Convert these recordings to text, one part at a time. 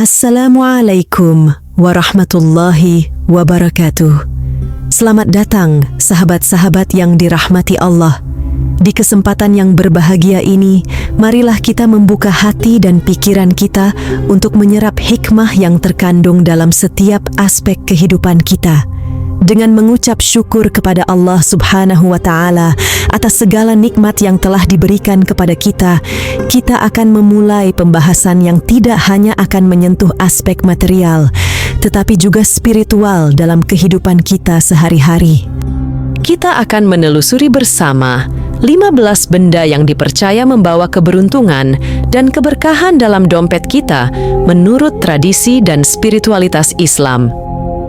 Assalamualaikum warahmatullahi wabarakatuh. Selamat datang sahabat-sahabat yang dirahmati Allah. Di kesempatan yang berbahagia ini, marilah kita membuka hati dan pikiran kita untuk menyerap hikmah yang terkandung dalam setiap aspek kehidupan kita. Dengan mengucap syukur kepada Allah Subhanahu wa Ta'ala atas segala nikmat yang telah diberikan kepada kita, kita akan memulai pembahasan yang tidak hanya akan menyentuh aspek material, tetapi juga spiritual dalam kehidupan kita sehari-hari. Kita akan menelusuri bersama 15 benda yang dipercaya membawa keberuntungan dan keberkahan dalam dompet kita menurut tradisi dan spiritualitas Islam.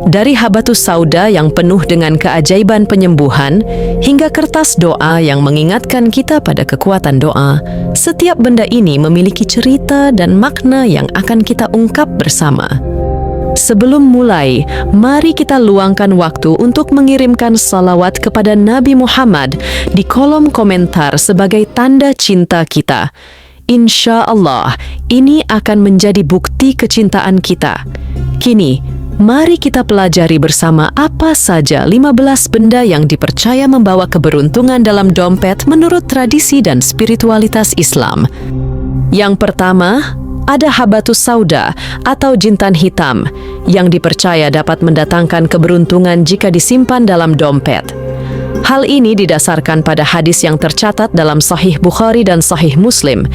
Dari habatus sauda yang penuh dengan keajaiban penyembuhan, hingga kertas doa yang mengingatkan kita pada kekuatan doa, setiap benda ini memiliki cerita dan makna yang akan kita ungkap bersama. Sebelum mulai, mari kita luangkan waktu untuk mengirimkan salawat kepada Nabi Muhammad di kolom komentar sebagai tanda cinta kita. Insya Allah, ini akan menjadi bukti kecintaan kita. Kini, mari kita pelajari bersama apa saja 15 benda yang dipercaya membawa keberuntungan dalam dompet menurut tradisi dan spiritualitas Islam. Yang pertama, ada habatus sauda atau jintan hitam yang dipercaya dapat mendatangkan keberuntungan jika disimpan dalam dompet. Hal ini didasarkan pada hadis yang tercatat dalam Sahih Bukhari dan Sahih Muslim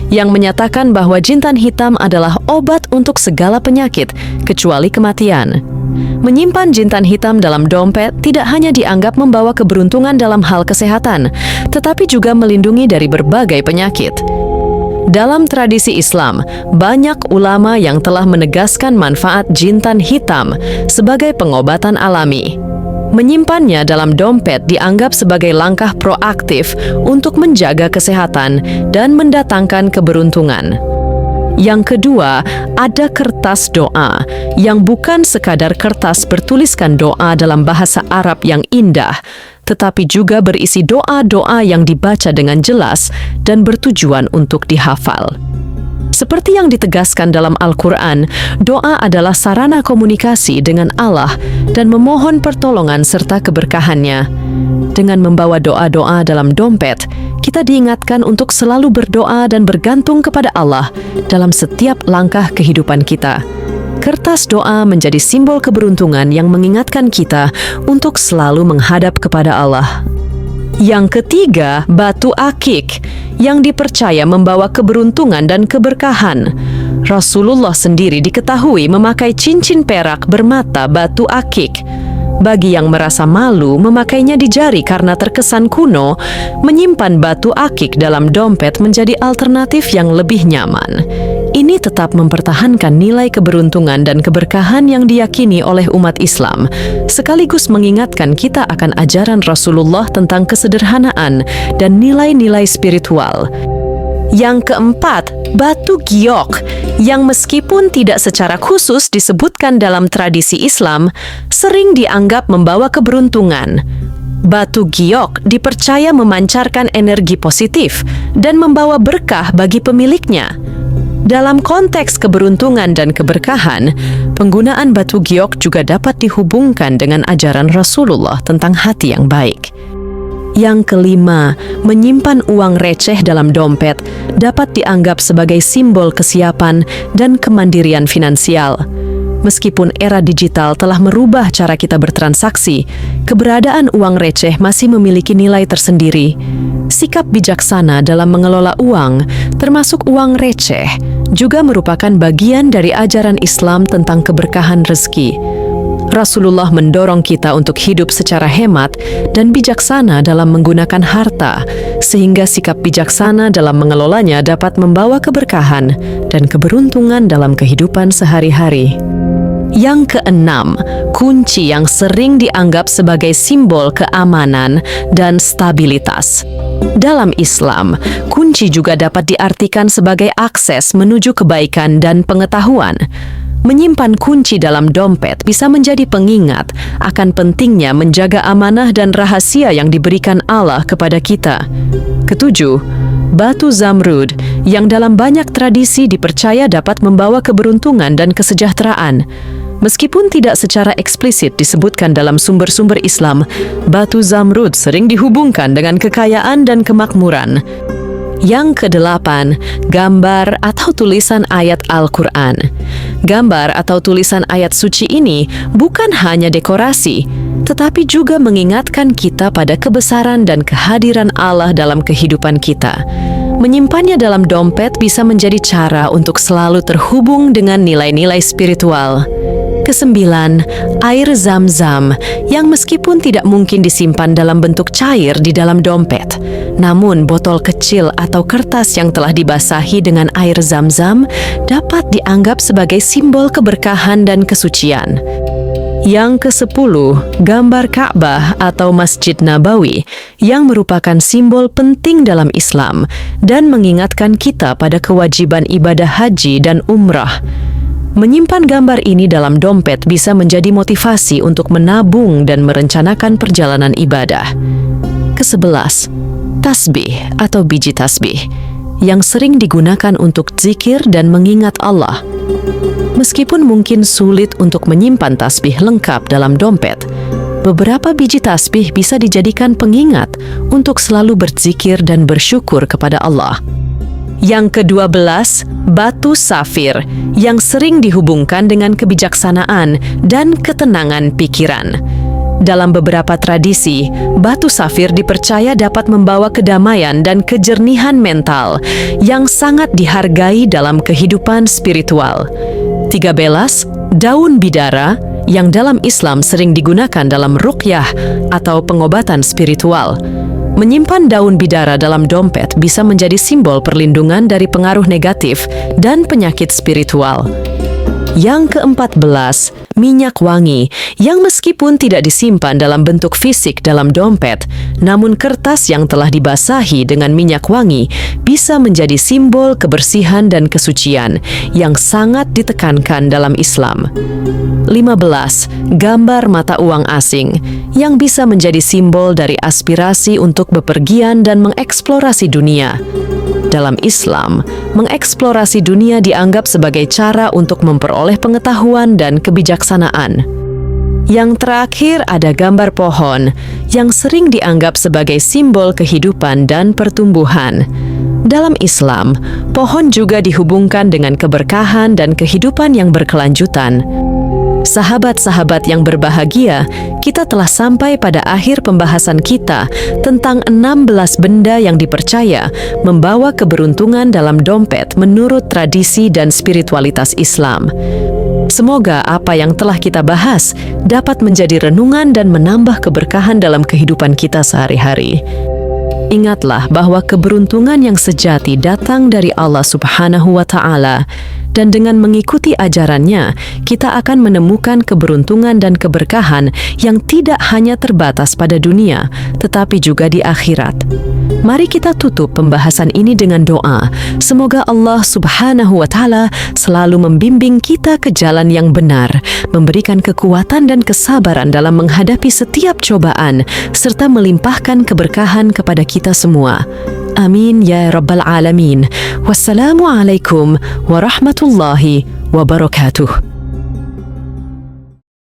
yang menyatakan bahwa jintan hitam adalah obat untuk segala penyakit, kecuali kematian. Menyimpan jintan hitam dalam dompet tidak hanya dianggap membawa keberuntungan dalam hal kesehatan, tetapi juga melindungi dari berbagai penyakit. Dalam tradisi Islam, banyak ulama yang telah menegaskan manfaat jintan hitam sebagai pengobatan alami. Menyimpannya dalam dompet dianggap sebagai langkah proaktif untuk menjaga kesehatan dan mendatangkan keberuntungan. Yang kedua, ada kertas doa yang bukan sekadar kertas bertuliskan doa dalam bahasa Arab yang indah, tetapi juga berisi doa-doa yang dibaca dengan jelas dan bertujuan untuk dihafal. Seperti yang ditegaskan dalam Al-Quran, doa adalah sarana komunikasi dengan Allah dan memohon pertolongan serta keberkahannya. Dengan membawa doa-doa dalam dompet, kita diingatkan untuk selalu berdoa dan bergantung kepada Allah dalam setiap langkah kehidupan kita. Kertas doa menjadi simbol keberuntungan yang mengingatkan kita untuk selalu menghadap kepada Allah. Yang ketiga, batu akik yang dipercaya membawa keberuntungan dan keberkahan. Rasulullah sendiri diketahui memakai cincin perak bermata batu akik. Bagi yang merasa malu memakainya di jari karena terkesan kuno, menyimpan batu akik dalam dompet menjadi alternatif yang lebih nyaman. Ini tetap mempertahankan nilai keberuntungan dan keberkahan yang diyakini oleh umat Islam, sekaligus mengingatkan kita akan ajaran Rasulullah tentang kesederhanaan dan nilai-nilai spiritual. Yang keempat, batu giok, yang meskipun tidak secara khusus disebutkan dalam tradisi Islam, sering dianggap membawa keberuntungan. Batu giok dipercaya memancarkan energi positif dan membawa berkah bagi pemiliknya. Dalam konteks keberuntungan dan keberkahan, penggunaan batu giok juga dapat dihubungkan dengan ajaran Rasulullah tentang hati yang baik. Yang kelima, menyimpan uang receh dalam dompet dapat dianggap sebagai simbol kesiapan dan kemandirian finansial. Meskipun era digital telah merubah cara kita bertransaksi, keberadaan uang receh masih memiliki nilai tersendiri. Sikap bijaksana dalam mengelola uang, termasuk uang receh, juga merupakan bagian dari ajaran Islam tentang keberkahan rezeki. Rasulullah mendorong kita untuk hidup secara hemat dan bijaksana dalam menggunakan harta, sehingga sikap bijaksana dalam mengelolanya dapat membawa keberkahan dan keberuntungan dalam kehidupan sehari-hari. Yang keenam, kunci yang sering dianggap sebagai simbol keamanan dan stabilitas. Dalam Islam, kunci juga dapat diartikan sebagai akses menuju kebaikan dan pengetahuan. Menyimpan kunci dalam dompet bisa menjadi pengingat akan pentingnya menjaga amanah dan rahasia yang diberikan Allah kepada kita. Ketujuh, batu zamrud, yang dalam banyak tradisi dipercaya dapat membawa keberuntungan dan kesejahteraan. Meskipun tidak secara eksplisit disebutkan dalam sumber-sumber Islam, batu zamrud sering dihubungkan dengan kekayaan dan kemakmuran. Yang kedelapan, gambar atau tulisan ayat Al-Quran. Gambar atau tulisan ayat suci ini bukan hanya dekorasi, tetapi juga mengingatkan kita pada kebesaran dan kehadiran Allah dalam kehidupan kita. Menyimpannya dalam dompet bisa menjadi cara untuk selalu terhubung dengan nilai-nilai spiritual. Kesembilan, air zam-zam yang meskipun tidak mungkin disimpan dalam bentuk cair di dalam dompet, namun botol kecil atau kertas yang telah dibasahi dengan air zam-zam dapat dianggap sebagai simbol keberkahan dan kesucian. Yang kesepuluh, gambar Ka'bah atau Masjid Nabawi yang merupakan simbol penting dalam Islam dan mengingatkan kita pada kewajiban ibadah haji dan umrah. Menyimpan gambar ini dalam dompet bisa menjadi motivasi untuk menabung dan merencanakan perjalanan ibadah. Kesebelas, tasbih atau biji tasbih yang sering digunakan untuk zikir dan mengingat Allah. Meskipun mungkin sulit untuk menyimpan tasbih lengkap dalam dompet, beberapa biji tasbih bisa dijadikan pengingat untuk selalu berzikir dan bersyukur kepada Allah. Yang ke-12, batu safir yang sering dihubungkan dengan kebijaksanaan dan ketenangan pikiran. Dalam beberapa tradisi, batu safir dipercaya dapat membawa kedamaian dan kejernihan mental yang sangat dihargai dalam kehidupan spiritual. 13, daun bidara yang dalam Islam sering digunakan dalam ruqyah atau pengobatan spiritual. Menyimpan daun bidara dalam dompet bisa menjadi simbol perlindungan dari pengaruh negatif dan penyakit spiritual. Yang ke-14, minyak wangi yang meskipun tidak disimpan dalam bentuk fisik dalam dompet, namun kertas yang telah dibasahi dengan minyak wangi bisa menjadi simbol kebersihan dan kesucian yang sangat ditekankan dalam Islam. 15, gambar mata uang asing yang bisa menjadi simbol dari aspirasi untuk bepergian dan mengeksplorasi dunia. Dalam Islam, mengeksplorasi dunia dianggap sebagai cara untuk memperoleh pengetahuan dan kebijaksanaan. Yang terakhir ada gambar pohon yang sering dianggap sebagai simbol kehidupan dan pertumbuhan. Dalam Islam, pohon juga dihubungkan dengan keberkahan dan kehidupan yang berkelanjutan. Sahabat-sahabat yang berbahagia, kita telah sampai pada akhir pembahasan kita tentang 16 benda yang dipercaya membawa keberuntungan dalam dompet menurut tradisi dan spiritualitas Islam. Semoga apa yang telah kita bahas dapat menjadi renungan dan menambah keberkahan dalam kehidupan kita sehari-hari. Ingatlah bahwa keberuntungan yang sejati datang dari Allah Subhanahu wa Ta'ala, dan dengan mengikuti ajarannya, kita akan menemukan keberuntungan dan keberkahan yang tidak hanya terbatas pada dunia, tetapi juga di akhirat. Mari kita tutup pembahasan ini dengan doa. Semoga Allah Subhanahu wa Ta'ala selalu membimbing kita ke jalan yang benar, memberikan kekuatan dan kesabaran dalam menghadapi setiap cobaan, serta melimpahkan keberkahan kepada kita semua. Amin ya Rabbal Alamin. Wassalamualaikum warahmatullahi wabarakatuh.